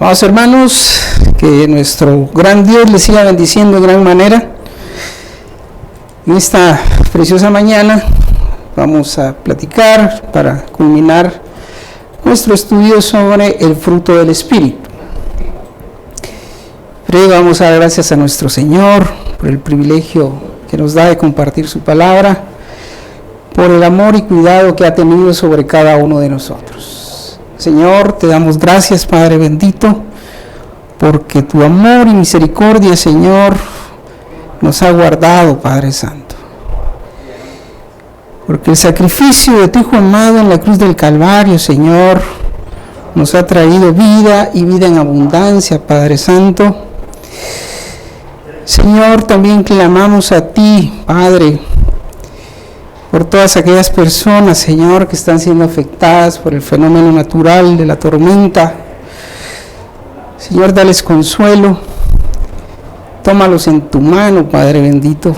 Amados hermanos, que nuestro gran Dios les siga bendiciendo de gran manera. En esta preciosa mañana vamos a platicar para culminar nuestro estudio sobre el fruto del Espíritu. Pero vamos a dar gracias a nuestro Señor por el privilegio que nos da de compartir su palabra, por el amor y cuidado que ha tenido sobre cada uno de nosotros. Señor, te damos gracias, Padre bendito, porque tu amor y misericordia, Señor, nos ha guardado, Padre Santo. Porque el sacrificio de tu Hijo amado en la cruz del Calvario, Señor, nos ha traído vida y vida en abundancia, Padre Santo. Señor, también clamamos a ti, Padre, por todas aquellas personas, Señor, que están siendo afectadas por el fenómeno natural de la tormenta. Señor, dales consuelo, tómalos en tu mano, Padre bendito.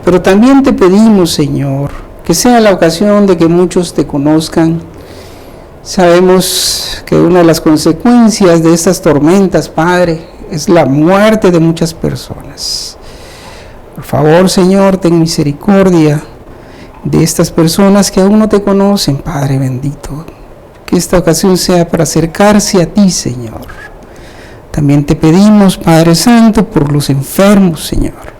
Pero también te pedimos, Señor, que sea la ocasión de que muchos te conozcan. Sabemos que una de las consecuencias de estas tormentas, Padre, es la muerte de muchas personas. Por favor, Señor, ten misericordia de estas personas que aún no te conocen, Padre bendito. Que esta ocasión sea para acercarse a ti, Señor. También te pedimos, Padre Santo, por los enfermos, Señor.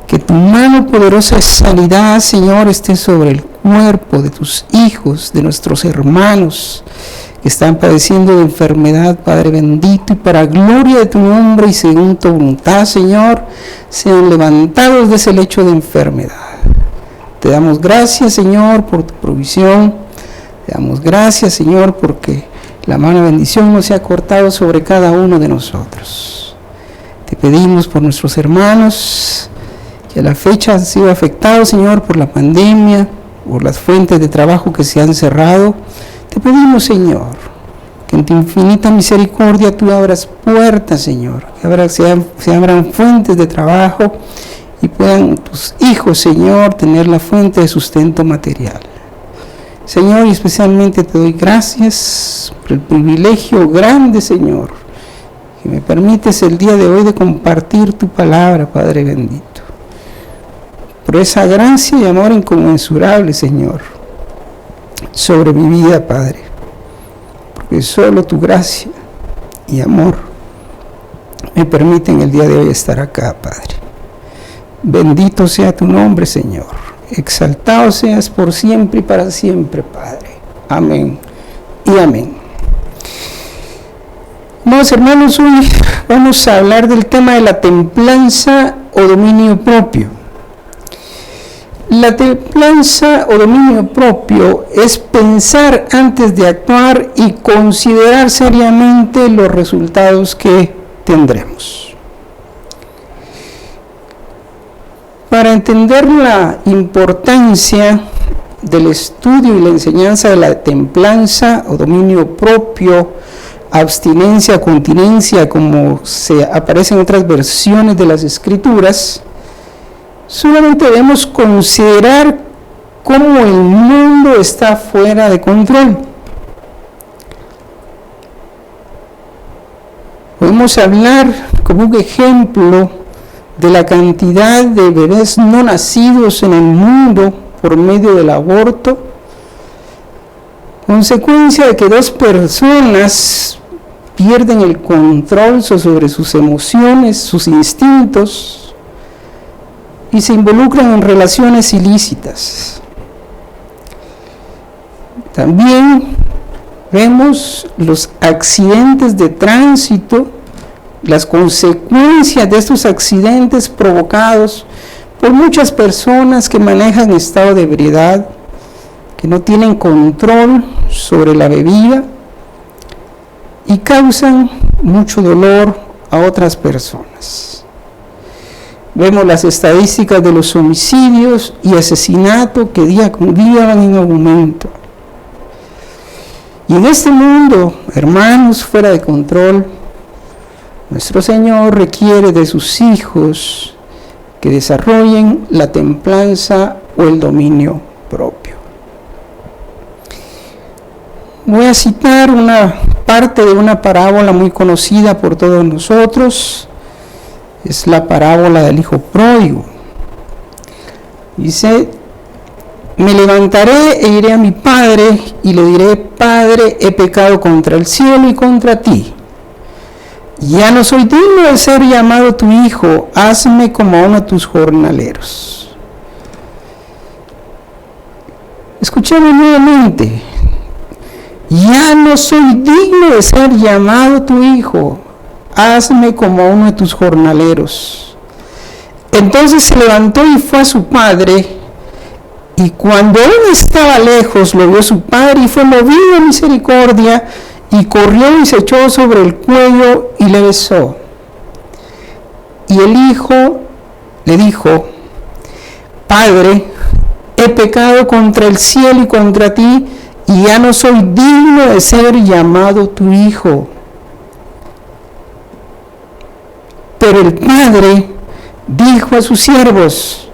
Que tu mano poderosa de sanidad, Señor, esté sobre el cuerpo de tus hijos, de nuestros hermanos que están padeciendo de enfermedad, Padre bendito, y para gloria de tu nombre y según tu voluntad, Señor, sean levantados de ese lecho de enfermedad. Te damos gracias, Señor, por tu provisión. Te damos gracias, Señor, porque la mano de bendición no se ha cortado sobre cada uno de nosotros. Te pedimos por nuestros hermanos que a la fecha han sido afectados, Señor, por la pandemia, por las fuentes de trabajo que se han cerrado. Te pedimos, Señor, que en tu infinita misericordia tú abras puertas, Señor, que se abran fuentes de trabajo y puedan tus hijos, Señor, tener la fuente de sustento material. Señor, y especialmente te doy gracias por el privilegio grande, Señor, que me permites el día de hoy de compartir tu palabra, Padre bendito. Por esa gracia y amor inconmensurable, Señor, sobre mi vida, Padre. Porque solo tu gracia y amor me permiten el día de hoy estar acá, Padre. Bendito sea tu nombre, Señor. Exaltado seas por siempre y para siempre, Padre. Amén y amén. Amados hermanos, hoy vamos a hablar del tema de la templanza o dominio propio. La templanza o dominio propio es pensar antes de actuar y considerar seriamente los resultados que tendremos. Para entender la importancia del estudio y la enseñanza de la templanza o dominio propio, abstinencia, continencia, como se aparece en otras versiones de las Escrituras, solamente debemos considerar cómo el mundo está fuera de control. Podemos hablar como un ejemplo de la cantidad de bebés no nacidos en el mundo por medio del aborto, consecuencia de que dos personas pierden el control sobre sus emociones, sus instintos, y se involucran en relaciones ilícitas. También vemos los accidentes de tránsito, las consecuencias de estos accidentes provocados por muchas personas que manejan estado de ebriedad, que no tienen control sobre la bebida y causan mucho dolor a otras personas. Vemos las estadísticas de los homicidios y asesinatos que día con día van en aumento. Y en este mundo, hermanos, fuera de control, nuestro Señor requiere de sus hijos que desarrollen la templanza o el dominio propio. voy a citar una parte de una parábola muy conocida por todos nosotros. Es la parábola del hijo pródigo. Dice: me levantaré e iré a mi padre y le diré: Padre, he pecado contra el cielo y contra ti. Ya no soy digno de ser llamado tu hijo, hazme como a uno de tus jornaleros. Escuchemos nuevamente: ya no soy digno de ser llamado tu hijo, hazme como a uno de tus jornaleros. Entonces se levantó y fue a su padre, y cuando él estaba lejos, lo vio su padre y fue movido a misericordia, y corrió y se echó sobre el cuello y le besó. Y el hijo le dijo: Padre, he pecado contra el cielo y contra ti, y ya no soy digno de ser llamado tu hijo. Pero el padre dijo a sus siervos: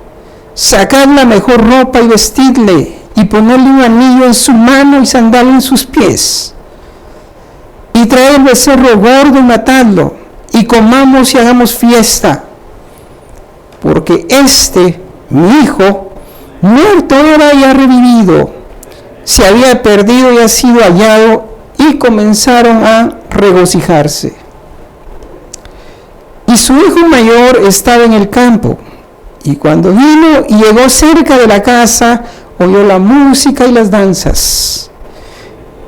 sacad la mejor ropa y vestidle, y ponedle un anillo en su mano y sandalia en sus pies. Y traed el becerro gordo y matadlo, y comamos y hagamos fiesta. Porque mi hijo, muerto era y ha revivido, se había perdido y ha sido hallado, y comenzaron a regocijarse. Y su hijo mayor estaba en el campo, y cuando vino y llegó cerca de la casa, oyó la música y las danzas.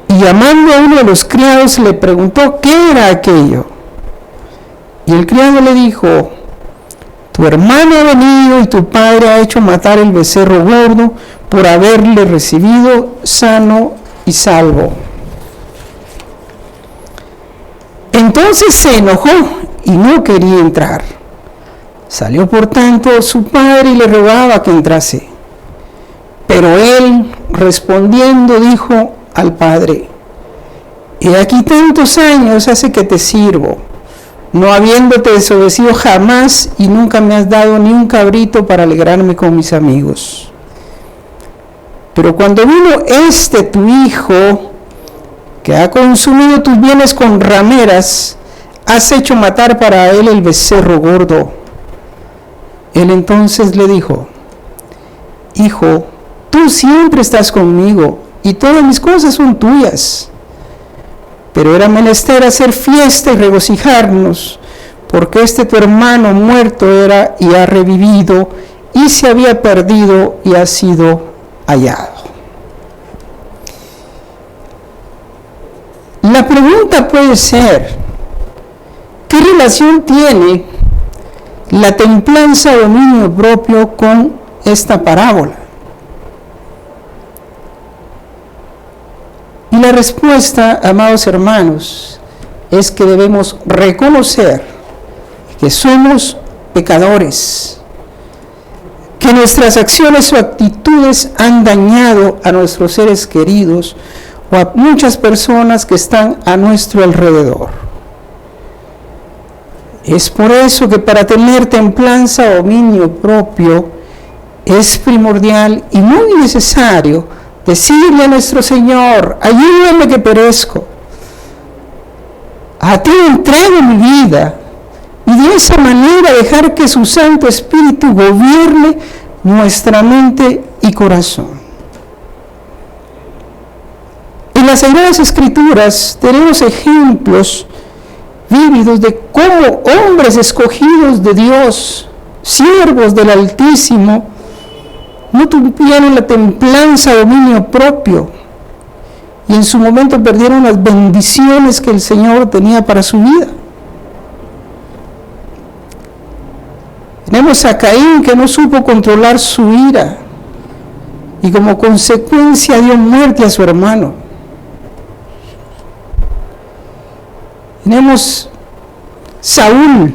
Y llamando a uno de los criados, le preguntó qué era aquello. Y el criado le dijo: tu hermano ha venido y tu padre ha hecho matar el becerro gordo por haberle recibido sano y salvo. Entonces se enojó y no quería entrar. Salió por tanto su padre y le rogaba que entrase. Pero él, respondiendo, dijo al padre: he aquí tantos años hace que te sirvo, no habiéndote desobedecido jamás, y nunca me has dado ni un cabrito para alegrarme con mis amigos. Pero cuando vino tu hijo, que ha consumido tus bienes con rameras, has hecho matar para él el becerro gordo. Él entonces le dijo: hijo, tú siempre estás conmigo, y todas mis cosas son tuyas. Pero era menester hacer fiesta y regocijarnos, porque tu hermano muerto era y ha revivido, y se había perdido y ha sido hallado. La pregunta puede ser: ¿qué relación tiene la templanza o dominio propio con esta parábola? Y la respuesta, amados hermanos, es que debemos reconocer que somos pecadores, que nuestras acciones o actitudes han dañado a nuestros seres queridos o a muchas personas que están a nuestro alrededor. Es por eso que para tener templanza o dominio propio es primordial y muy necesario decirle a nuestro Señor: ayúdame que perezco, a ti entrego mi vida, y de esa manera dejar que su Santo Espíritu gobierne nuestra mente y corazón. En las Sagradas Escrituras tenemos ejemplos vívidos de cómo hombres escogidos de Dios, siervos del Altísimo, no tuvieron la templanza, dominio propio, y en su momento perdieron las bendiciones que el Señor tenía para su vida. Tenemos a Caín, que no supo controlar su ira, y como consecuencia dio muerte a su hermano. Tenemos Saúl,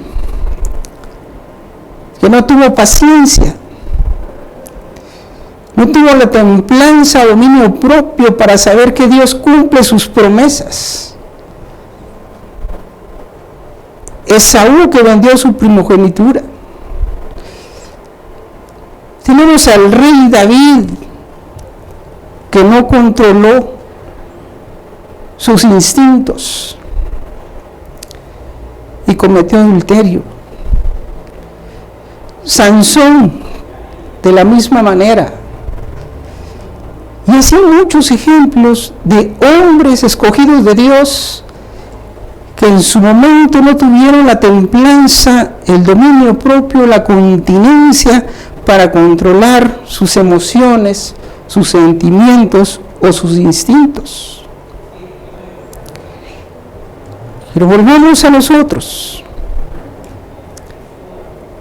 que no tuvo paciencia, no tuvo la templanza, dominio propio para saber que Dios cumple sus promesas. Esaú, que vendió su primogenitura. Tenemos al rey David, que no controló sus instintos y cometió adulterio. Sansón, de la misma manera. Y así muchos ejemplos de hombres escogidos de Dios que en su momento no tuvieron la templanza, el dominio propio, la continencia para controlar sus emociones, sus sentimientos o sus instintos. Pero volvamos a nosotros.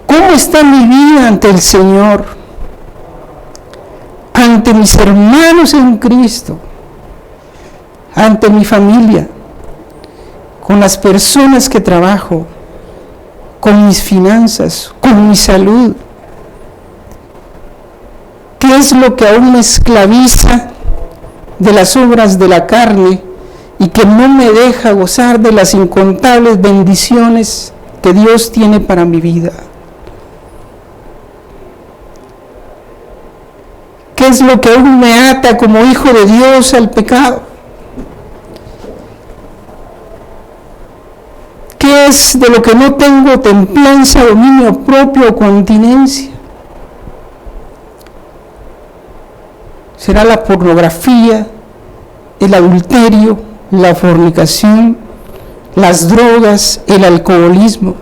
¿Cómo está mi vida ante el Señor? Ante mis hermanos en Cristo, ante mi familia, con las personas que trabajo, con mis finanzas, con mi salud. ¿Qué es lo que aún me esclaviza de las obras de la carne y que no me deja gozar de las incontables bendiciones que Dios tiene para mi vida? ¿Qué es lo que aún me ata como hijo de Dios al pecado? ¿Qué es de lo que no tengo templanza, dominio propio o continencia? ¿Será la pornografía, el adulterio, la fornicación, las drogas, el alcoholismo?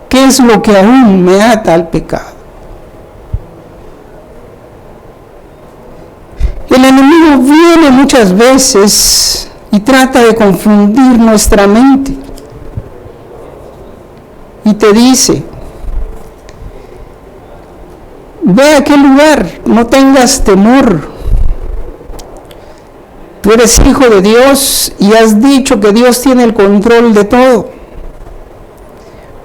¿Qué es lo que aún me ata al pecado? El enemigo viene muchas veces y trata de confundir nuestra mente. Y te dice, ve a aquel lugar, no tengas temor. Tú eres hijo de Dios y has dicho que Dios tiene el control de todo.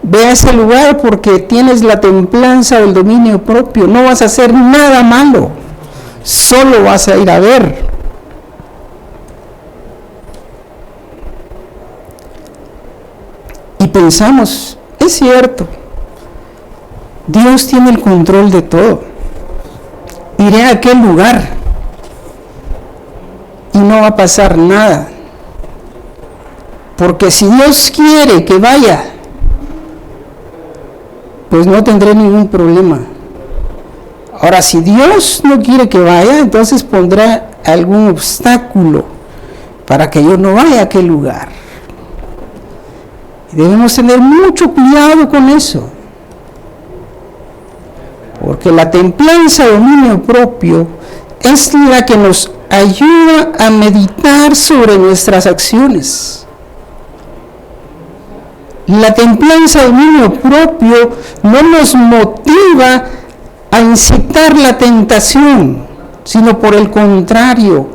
Ve a ese lugar porque tienes la templanza del dominio propio. No vas a hacer nada malo, solo vas a ir a ver. Y pensamos, es cierto, Dios tiene el control de todo. Iré a aquel lugar y no va a pasar nada. Porque si Dios quiere que vaya, pues no tendré ningún problema. Ahora, si Dios no quiere que vaya, entonces pondrá algún obstáculo para que yo no vaya a aquel lugar. Y debemos tener mucho cuidado con eso. Porque la templanza, dominio propio, es la que nos ayuda a meditar sobre nuestras acciones. La templanza, dominio propio, no nos motiva a incitar la tentación, sino por el contrario,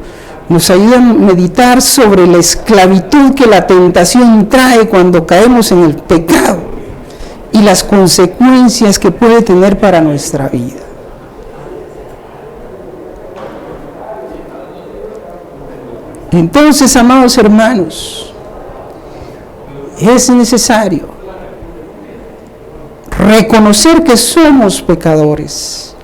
nos ayuda a meditar sobre la esclavitud que la tentación trae cuando caemos en el pecado y las consecuencias que puede tener para nuestra vida. Entonces, amados hermanos, es necesario reconocer que somos pecadores,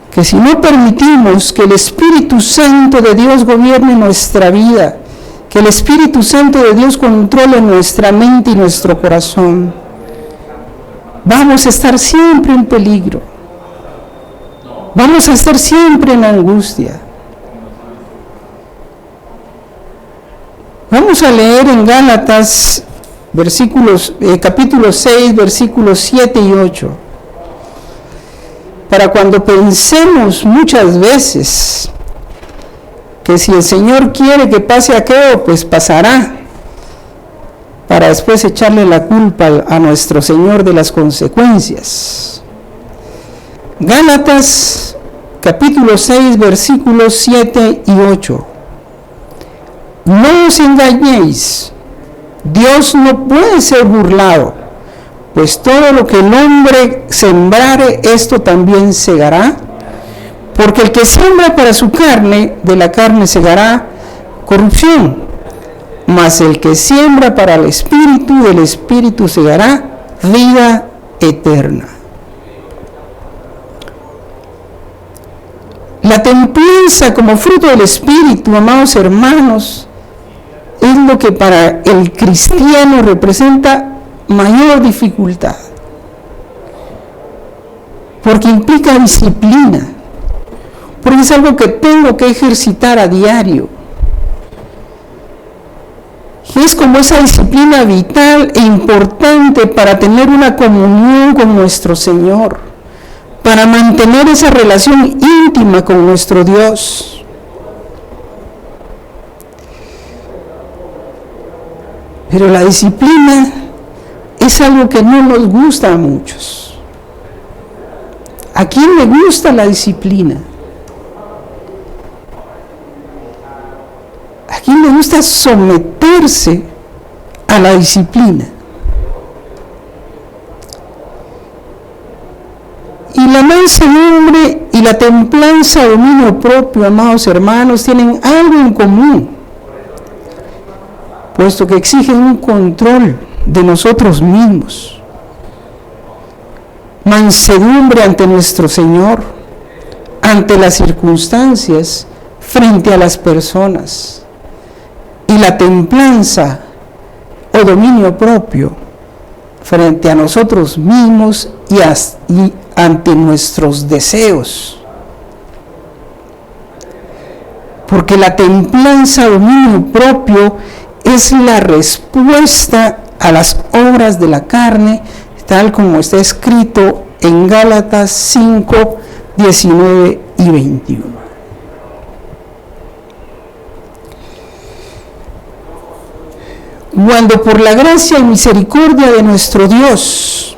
que si no permitimos que el Espíritu Santo de Dios gobierne nuestra vida, que el Espíritu Santo de Dios controle nuestra mente y nuestro corazón, vamos a estar siempre en peligro, vamos a estar siempre en angustia. Vamos a leer en Gálatas capítulo 6, versículos 7 y 8. Para cuando pensemos muchas veces que si el Señor quiere que pase aquello, pues pasará, para después echarle la culpa a nuestro Señor de las consecuencias. Gálatas capítulo 6, versículos 7 y 8. No os engañéis, Dios no puede ser burlado, pues todo lo que el hombre sembrare, esto también segará. Porque el que siembra para su carne, de la carne segará corrupción, mas el que siembra para el Espíritu, del Espíritu segará vida eterna. La templanza como fruto del Espíritu, amados hermanos, es lo que para el cristiano representa mayor dificultad, porque implica disciplina, porque es algo que tengo que ejercitar a diario. Es como esa disciplina vital e importante para tener una comunión con nuestro Señor, para mantener esa relación íntima con nuestro Dios. Pero la disciplina es algo que no nos gusta a muchos. ¿A quién le gusta la disciplina? ¿A quién le gusta someterse a la disciplina? Y la mansedumbre y la templanza, dominio propio, amados hermanos, tienen algo en común, puesto que exigen un control de nosotros mismos. Mansedumbre ante nuestro Señor, ante las circunstancias, frente a las personas. Y la templanza o dominio propio frente a nosotros mismos y ante nuestros deseos. Porque la templanza o dominio propio es la respuesta a las obras de la carne, tal como está escrito en Gálatas 5, 19 y 21. Cuando por la gracia y misericordia de nuestro Dios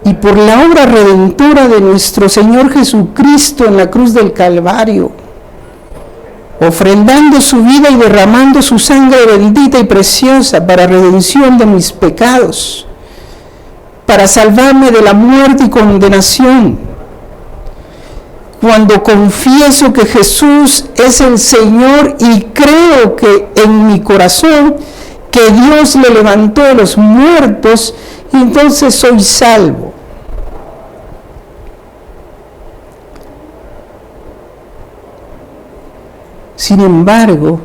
y por la obra redentora de nuestro Señor Jesucristo en la cruz del Calvario, ofrendando su vida y derramando su sangre bendita y preciosa para redención de mis pecados, para salvarme de la muerte y condenación, cuando confieso que Jesús es el Señor y creo que en mi corazón que Dios le levantó de los muertos, entonces soy salvo. Sin embargo,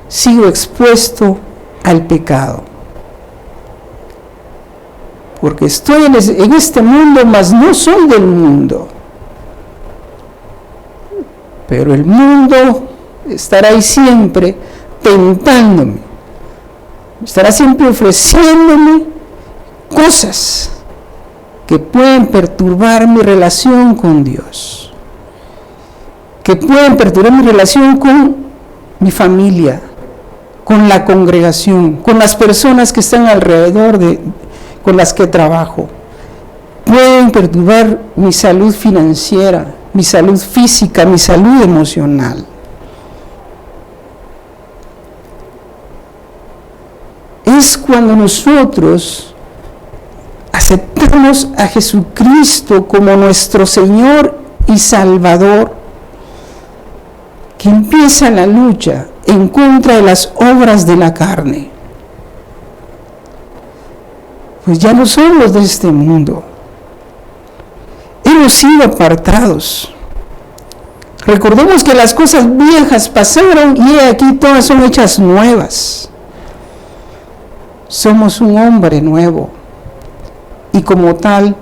sigo expuesto al pecado, porque estoy en este mundo, mas no soy del mundo. Pero el mundo estará ahí siempre tentándome, estará siempre ofreciéndome cosas que pueden perturbar mi relación con Dios, que pueden perturbar mi relación con mi familia, con la congregación, con las personas que están alrededor con las que trabajo. Pueden perturbar mi salud financiera, mi salud física, mi salud emocional. Es cuando nosotros aceptamos a Jesucristo como nuestro Señor y Salvador, que empieza la lucha en contra de las obras de la carne. Pues ya no somos de este mundo. Hemos sido apartados. Recordemos que las cosas viejas pasaron y aquí todas son hechas nuevas. Somos un hombre nuevo y como tal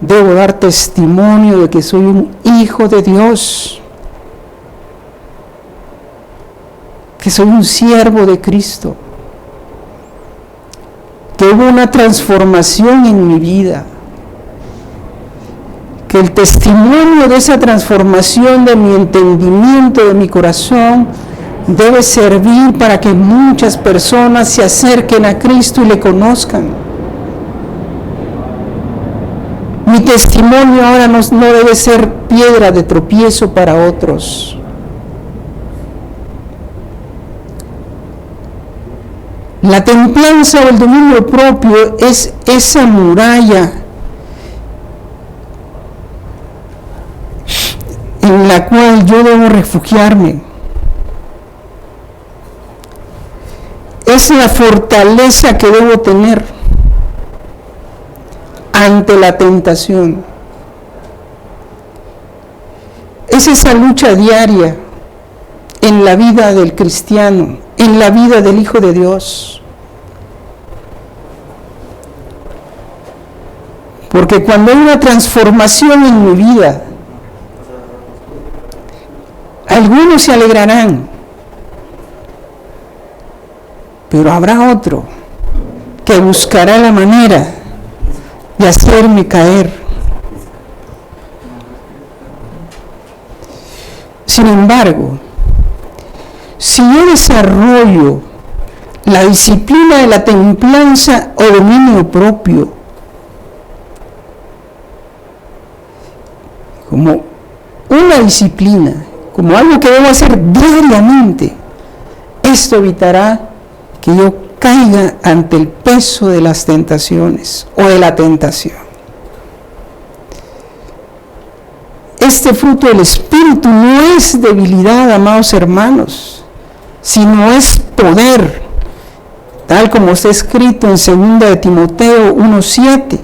debo dar testimonio de que soy un hijo de Dios, que soy un siervo de Cristo, que hubo una transformación en mi vida, que el testimonio de esa transformación de mi entendimiento, de mi corazón, debe servir para que muchas personas se acerquen a Cristo y le conozcan. Mi testimonio ahora no debe ser piedra de tropiezo para otros. La templanza o el dominio propio es esa muralla en la cual yo debo refugiarme. Es la fortaleza que debo tener ante la tentación. es esa lucha diaria en la vida del cristiano, en la vida del Hijo de Dios. Porque cuando hay una transformación en mi vida, algunos se alegrarán, pero habrá otro que buscará la manera de hacerme caer. Sin embargo, si yo desarrollo la disciplina de la templanza o dominio propio como una disciplina, como algo que debo hacer diariamente, esto evitará que yo caiga ante el peso de las tentaciones o de la tentación. Este fruto del Espíritu no es debilidad, amados hermanos, sino es poder, tal como está escrito en 2 de Timoteo 1:7.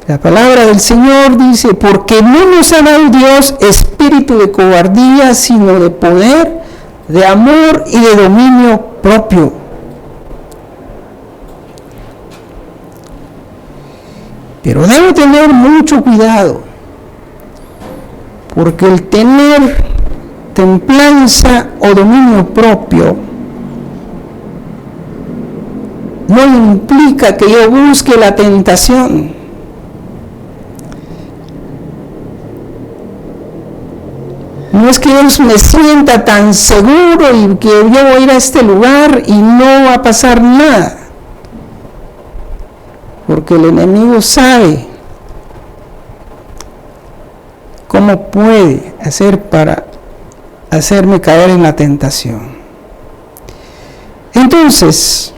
La palabra del Señor dice, porque no nos ha dado Dios espíritu de cobardía, sino de poder, de amor y de dominio propio. Pero debo tener mucho cuidado, porque el tener templanza o dominio propio no implica que yo busque la tentación. No es que yo me sienta tan seguro y que yo voy a ir a este lugar y no va a pasar nada. Porque el enemigo sabe cómo puede hacer para hacerme caer en la tentación. Entonces,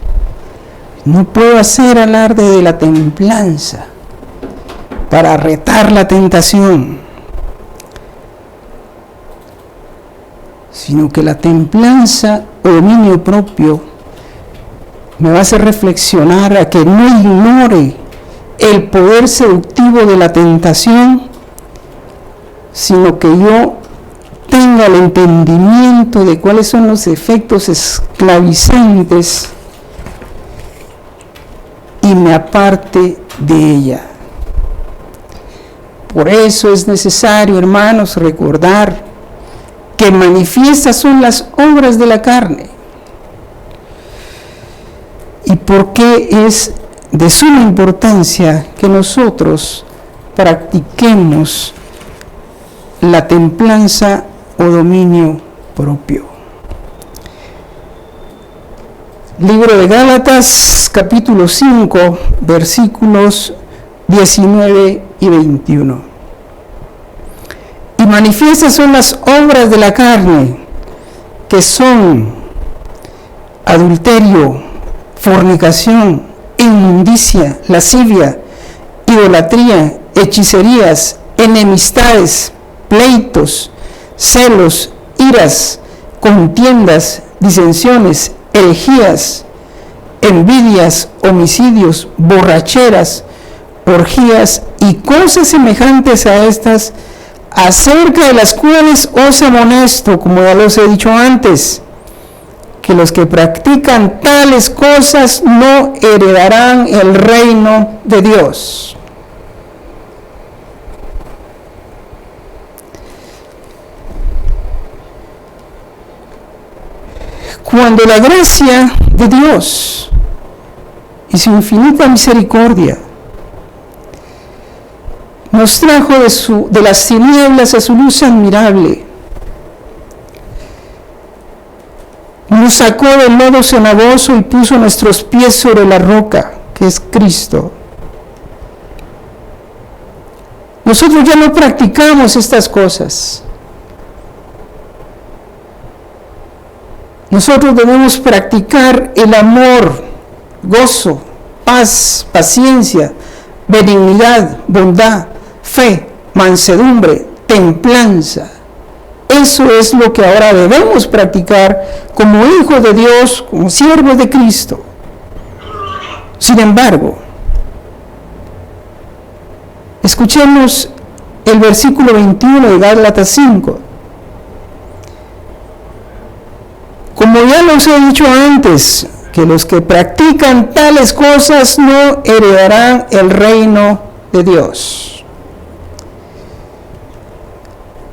no puedo hacer alarde de la templanza para retar la tentación, sino que la templanza o dominio propio me va a hacer reflexionar a que no ignore el poder seductivo de la tentación, sino que yo tenga el entendimiento de cuáles son los efectos esclavizantes y me aparte de ella. Por eso es necesario, hermanos, recordar que manifiestas son las obras de la carne. ¿Y por qué es de suma importancia que nosotros practiquemos la templanza o dominio propio? Libro de Gálatas, capítulo 5, versículos 19 y 21. Y manifiestas son las obras de la carne, que son adulterio, fornicación, inmundicia, lascivia, idolatría, hechicerías, enemistades, pleitos, celos, iras, contiendas, disensiones, herejías, envidias, homicidios, borracheras, orgías y cosas semejantes a estas, acerca de las cuales os amonesto, como ya los he dicho antes, que los que practican tales cosas no heredarán el reino de Dios. Cuando la gracia de Dios y su infinita misericordia nos trajo de las tinieblas a su luz admirable, nos sacó del lodo cenagoso y puso nuestros pies sobre la roca, que es Cristo. Nosotros ya no practicamos estas cosas. Nosotros debemos practicar el amor, gozo, paz, paciencia, benignidad, bondad, fe, mansedumbre, templanza. Eso es lo que ahora debemos practicar como hijos de Dios, como siervos de Cristo. Sin embargo, escuchemos el versículo 21 de Gálatas 5. Como ya los he dicho antes, que los que practican tales cosas no heredarán el reino de Dios.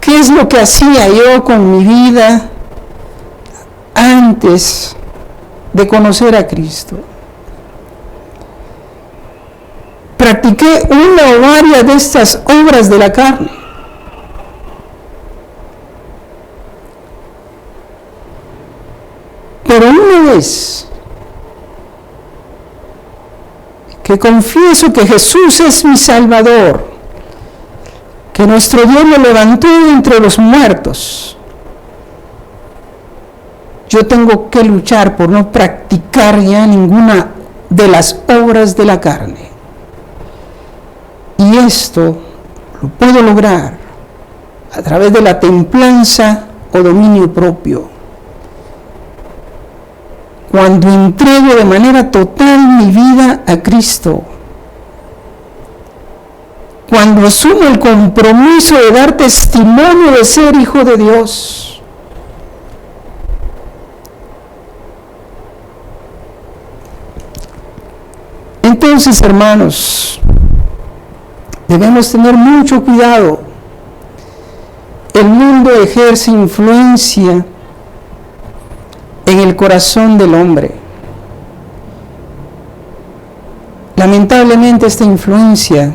¿Qué es lo que hacía yo con mi vida antes de conocer a Cristo? Practiqué una o varias de estas obras de la carne. Pero una vez que confieso que Jesús es mi Salvador, que nuestro Dios lo levantó de entre los muertos, yo tengo que luchar por no practicar ya ninguna de las obras de la carne. Y esto lo puedo lograr a través de la templanza o dominio propio. Cuando entrego de manera total mi vida a Cristo, cuando asumo el compromiso de dar testimonio de ser hijo de Dios, entonces, hermanos, debemos tener mucho cuidado. El mundo ejerce influencia en el corazón del hombre. Lamentablemente esta influencia,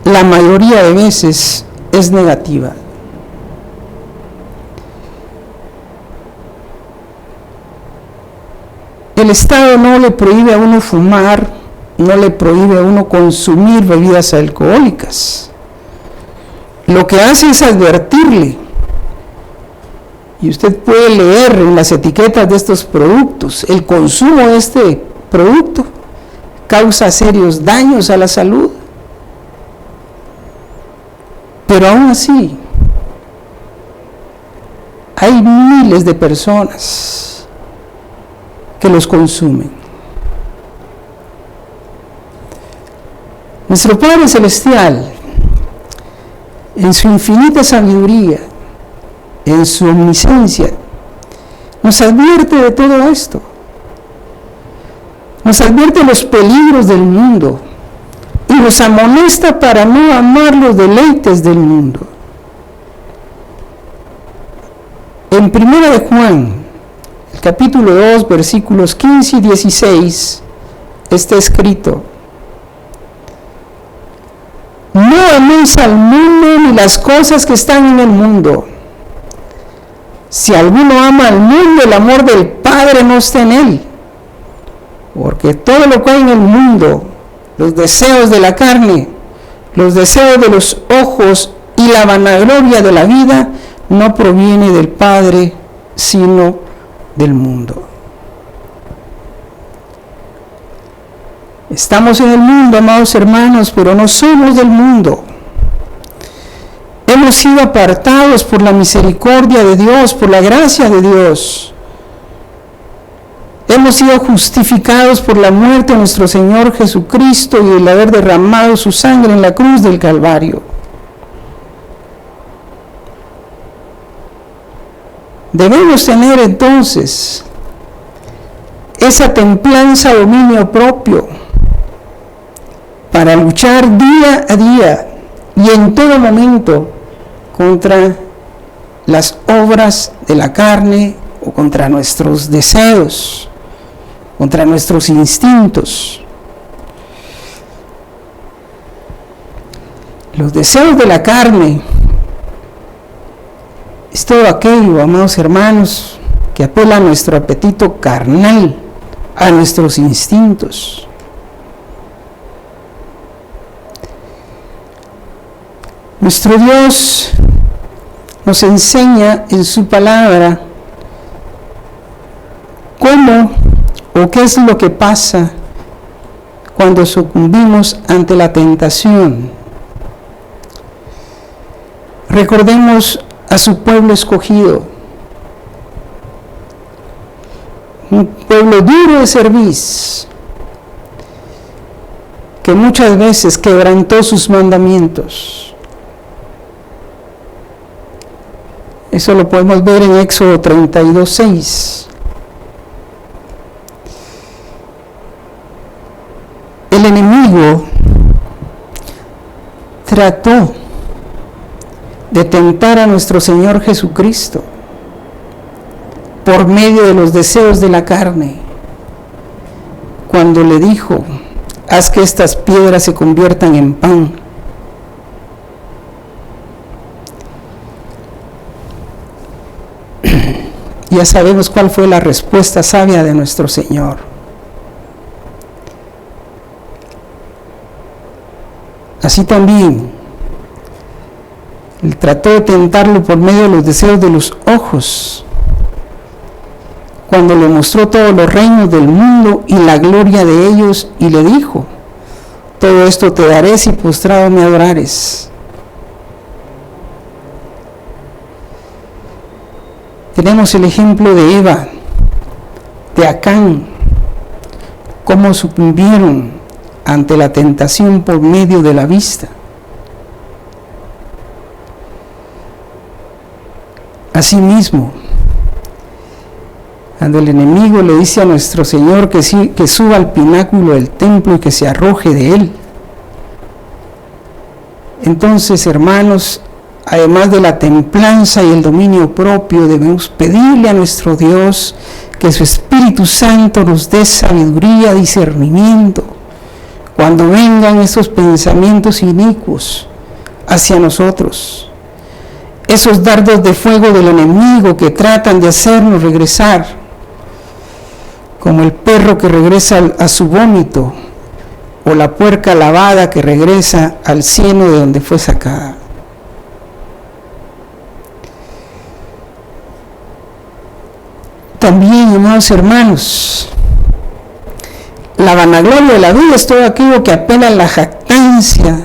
la mayoría de veces, es negativa. El Estado no le prohíbe a uno fumar, no le prohíbe a uno consumir bebidas alcohólicas. Lo que hace es advertirle. Y usted puede leer en las etiquetas de estos productos, el consumo de este producto causa serios daños a la salud. Pero aún así, hay miles de personas que los consumen. Nuestro Padre Celestial, en su infinita sabiduría, en su omnisciencia, nos advierte de todo esto. Nos advierte los peligros del mundo y nos amonesta para no amar los deleites del mundo. En 1 de Juan, el capítulo 2, versículos 15 y 16, está escrito: no améis al mundo ni las cosas que están en el mundo. Si alguno ama al mundo, el amor del Padre no está en él. Porque todo lo que hay en el mundo, los deseos de la carne, los deseos de los ojos y la vanagloria de la vida, no proviene del Padre, sino del mundo. Estamos en el mundo, amados hermanos, pero no somos del mundo. Hemos sido apartados por la misericordia de Dios, por la gracia de Dios. Hemos sido justificados por la muerte de nuestro Señor Jesucristo y el haber derramado su sangre en la cruz del Calvario. Debemos tener entonces esa templanza, dominio propio, para luchar día a día y en todo momento contra las obras de la carne o contra nuestros deseos, contra nuestros instintos. Los deseos de la carne es todo aquello, amados hermanos, que apela a nuestro apetito carnal, a nuestros instintos. Nuestro Dios nos enseña en su palabra cómo o qué es lo que pasa cuando sucumbimos ante la tentación. Recordemos a su pueblo escogido, un pueblo duro de cerviz, que muchas veces quebrantó sus mandamientos. Eso lo podemos ver en Éxodo 32:6. El enemigo trató de tentar a nuestro Señor Jesucristo por medio de los deseos de la carne, cuando le dijo: haz que estas piedras se conviertan en pan. Ya sabemos cuál fue la respuesta sabia de nuestro Señor. Así también, Él trató de tentarlo por medio de los deseos de los ojos, cuando le mostró todos los reinos del mundo y la gloria de ellos, y le dijo: todo esto te daré si postrado me adorares. Tenemos el ejemplo de Eva, de Acán, cómo sucumbieron ante la tentación por medio de la vista. Asimismo, cuando el enemigo le dice a nuestro Señor que suba al pináculo del templo y que se arroje de él, entonces, hermanos, además de la templanza y el dominio propio, debemos pedirle a nuestro Dios que su Espíritu Santo nos dé sabiduría, discernimiento, cuando vengan esos pensamientos inicuos hacia nosotros, esos dardos de fuego del enemigo que tratan de hacernos regresar, como el perro que regresa a su vómito, o la puerca lavada que regresa al cieno de donde fue sacada. También, amados hermanos, la vanagloria de la vida es todo aquello que apela a la jactancia,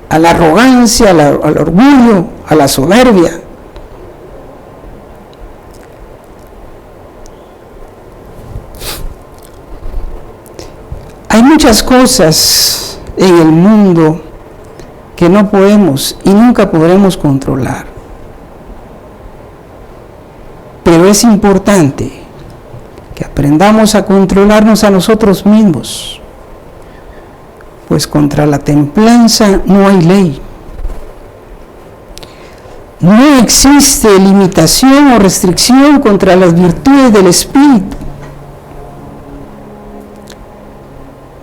a la arrogancia, al orgullo, a la soberbia. Hay muchas cosas en el mundo que no podemos y nunca podremos controlar. Pero es importante que aprendamos a controlarnos a nosotros mismos, pues contra la templanza no hay ley. No existe limitación o restricción contra las virtudes del Espíritu.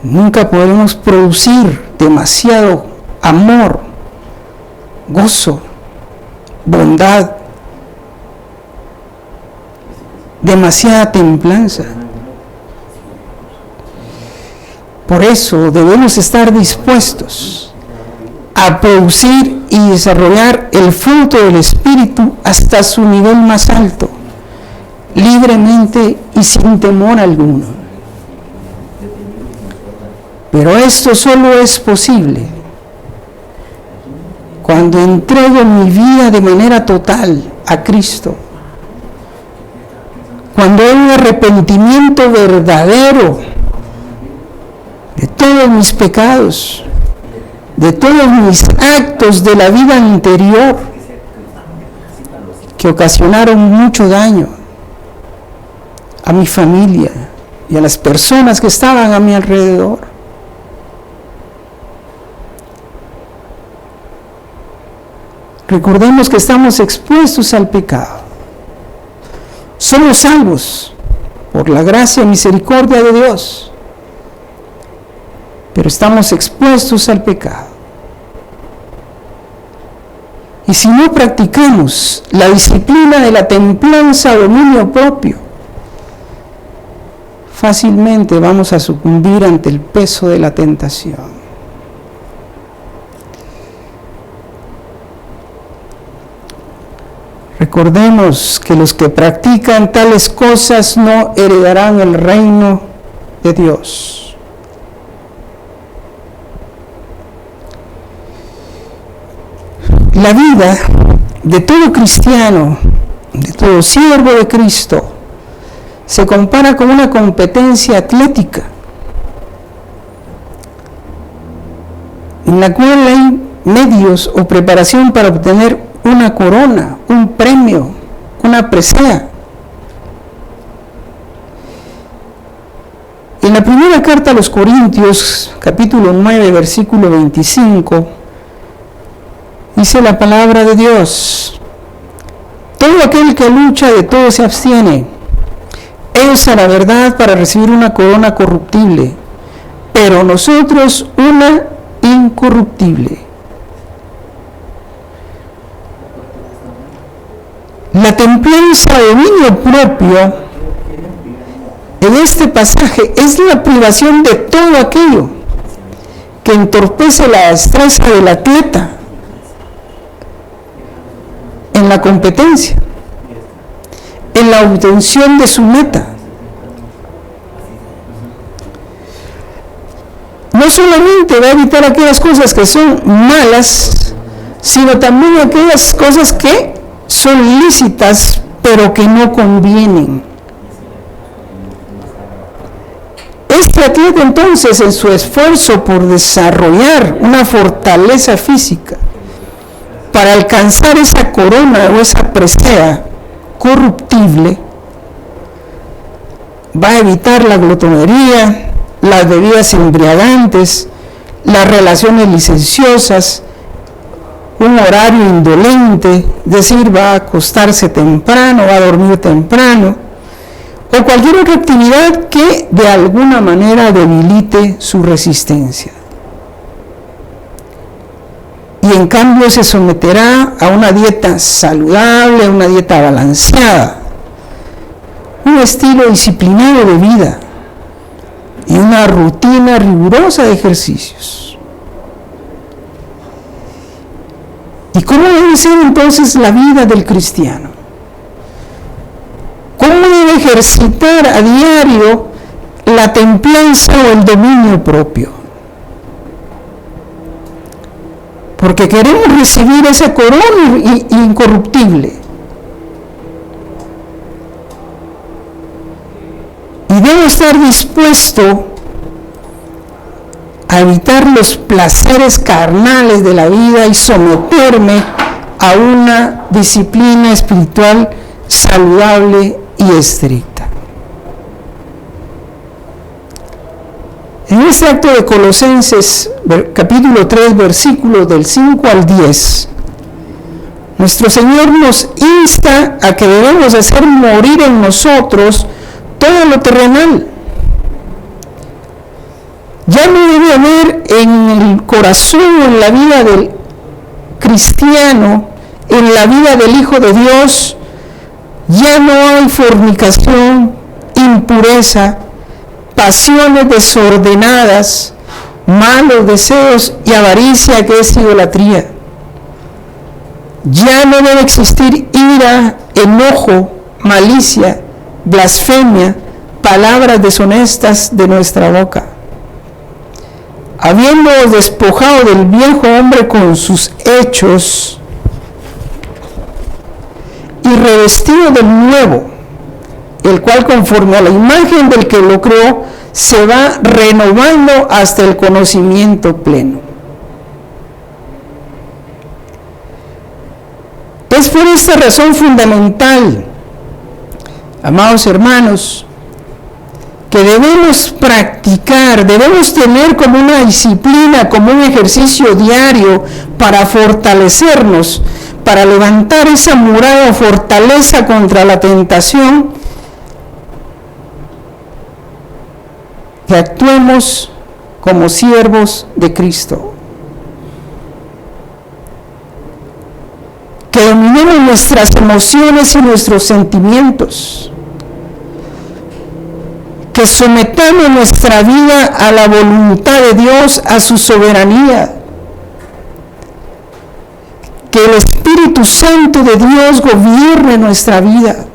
Nunca podremos producir demasiado amor, gozo, bondad, demasiada templanza. Por eso debemos estar dispuestos a producir y desarrollar el fruto del Espíritu hasta su nivel más alto, libremente y sin temor alguno. Pero esto solo es posible cuando entrego mi vida de manera total a Cristo, cuando hay un arrepentimiento verdadero de todos mis pecados, de todos mis actos de la vida anterior que ocasionaron mucho daño a mi familia y a las personas que estaban a mi alrededor. Recordemos que estamos expuestos al pecado. Somos salvos por la gracia y misericordia de Dios, pero estamos expuestos al pecado. Y si no practicamos la disciplina de la templanza o dominio propio, fácilmente vamos a sucumbir ante el peso de la tentación. Recordemos que los que practican tales cosas no heredarán el reino de Dios. La vida de todo cristiano, de todo siervo de Cristo, se compara con una competencia atlética, en la cual hay medios o preparación para obtener una corona, un premio, una presea. En la primera carta a los Corintios, capítulo 9, versículo 25, dice la palabra de Dios: todo aquel que lucha de todo se abstiene. Usa la verdad para recibir una corona corruptible, pero nosotros una incorruptible. La templanza o dominio propio en este pasaje es la privación de todo aquello que entorpece la destreza del atleta en la competencia, en la obtención de su meta. No solamente va a evitar aquellas cosas que son malas, sino también aquellas cosas que son lícitas, pero que no convienen. Este atleta entonces, en su esfuerzo por desarrollar una fortaleza física, para alcanzar esa corona o esa presea corruptible, va a evitar la glotonería, las bebidas embriagantes, las relaciones licenciosas, un horario indolente, es decir, va a acostarse temprano, va a dormir temprano, o cualquier otra actividad que de alguna manera debilite su resistencia. Y en cambio se someterá a una dieta saludable, a una dieta balanceada, un estilo disciplinado de vida y una rutina rigurosa de ejercicios. ¿Y cómo debe ser entonces la vida del cristiano? ¿Cómo debe ejercitar a diario la templanza o el dominio propio? Porque queremos recibir esa corona incorruptible. Y debo estar dispuesto a evitar los placeres carnales de la vida y someterme a una disciplina espiritual saludable y estricta. En este acto de Colosenses, capítulo 3, versículos del 5 al 10, nuestro Señor nos insta a que debemos hacer morir en nosotros todo lo terrenal. Ya no debe haber en el corazón, en la vida del cristiano, en la vida del Hijo de Dios, ya no hay fornicación, impureza, pasiones desordenadas, malos deseos y avaricia, que es idolatría. Ya no debe existir ira, enojo, malicia, blasfemia, palabras deshonestas de nuestra boca. Habiéndonos despojado del viejo hombre con sus hechos y revestido del nuevo, el cual conforme a la imagen del que lo creó, se va renovando hasta el conocimiento pleno. Es por esta razón fundamental, amados hermanos, que debemos practicar, debemos tener como una disciplina, como un ejercicio diario para fortalecernos, para levantar esa muralla o fortaleza contra la tentación, que actuemos como siervos de Cristo, que dominemos nuestras emociones y nuestros sentimientos, que sometamos nuestra vida a la voluntad de Dios, a su soberanía, que el Espíritu Santo de Dios gobierne nuestra vida.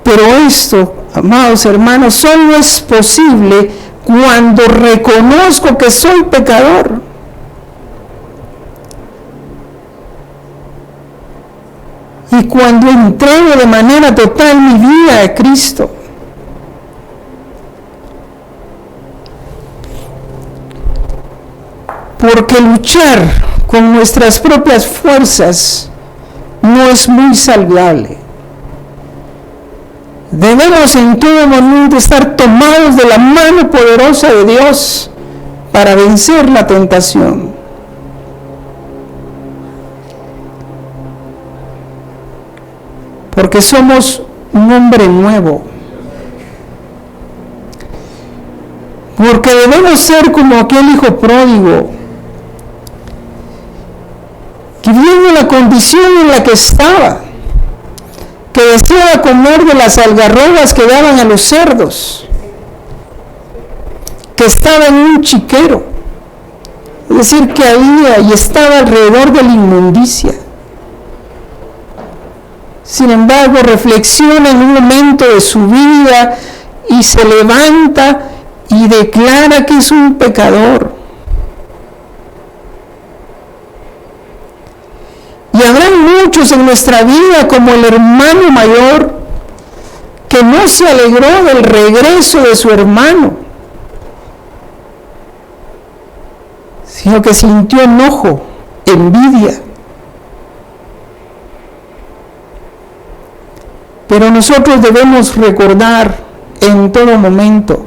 Pero esto, amados hermanos, solo es posible cuando reconozco que soy pecador. Y cuando entrego de manera total mi vida a Cristo. Porque luchar con nuestras propias fuerzas no es muy saludable. Debemos en todo momento estar tomados de la mano poderosa de Dios para vencer la tentación. Porque somos un hombre nuevo. Porque debemos ser como aquel hijo pródigo, que viendo la condición en la que estaba, que deseaba comer de las algarrobas que daban a los cerdos, que estaba en un chiquero, es decir, que había y estaba alrededor de la inmundicia. Sin embargo, reflexiona en un momento de su vida y se levanta y declara que es un pecador. Y habrá muchos en nuestra vida, como el hermano mayor, que no se alegró del regreso de su hermano, sino que sintió enojo, envidia. Pero nosotros debemos recordar en todo momento,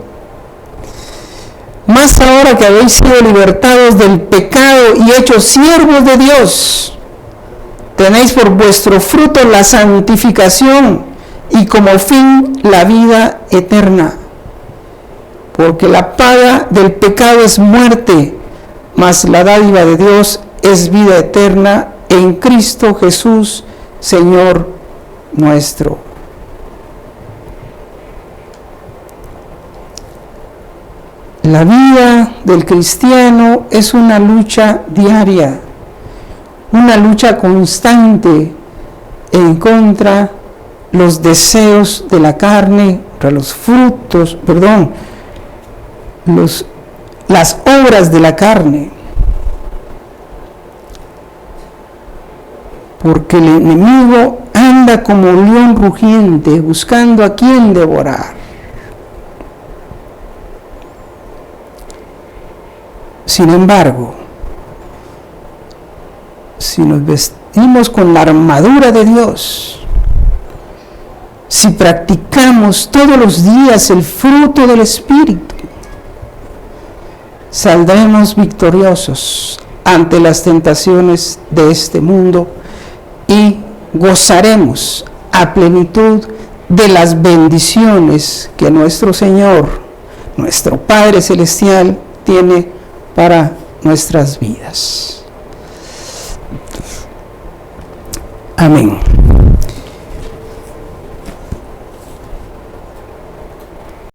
más ahora que habéis sido libertados del pecado y hechos siervos de Dios, tenéis por vuestro fruto la santificación y como fin la vida eterna. Porque la paga del pecado es muerte, mas la dádiva de Dios es vida eterna en Cristo Jesús, Señor nuestro. La vida del cristiano es una lucha diaria, una lucha constante en contra los deseos de la carne, contra los frutos, las obras de la carne. Porque el enemigo anda como león rugiente buscando a quien devorar. Sin embargo, si nos vestimos con la armadura de Dios, si practicamos todos los días el fruto del Espíritu, saldremos victoriosos ante las tentaciones de este mundo y gozaremos a plenitud de las bendiciones que nuestro Señor, nuestro Padre Celestial, tiene para nuestras vidas. Amén.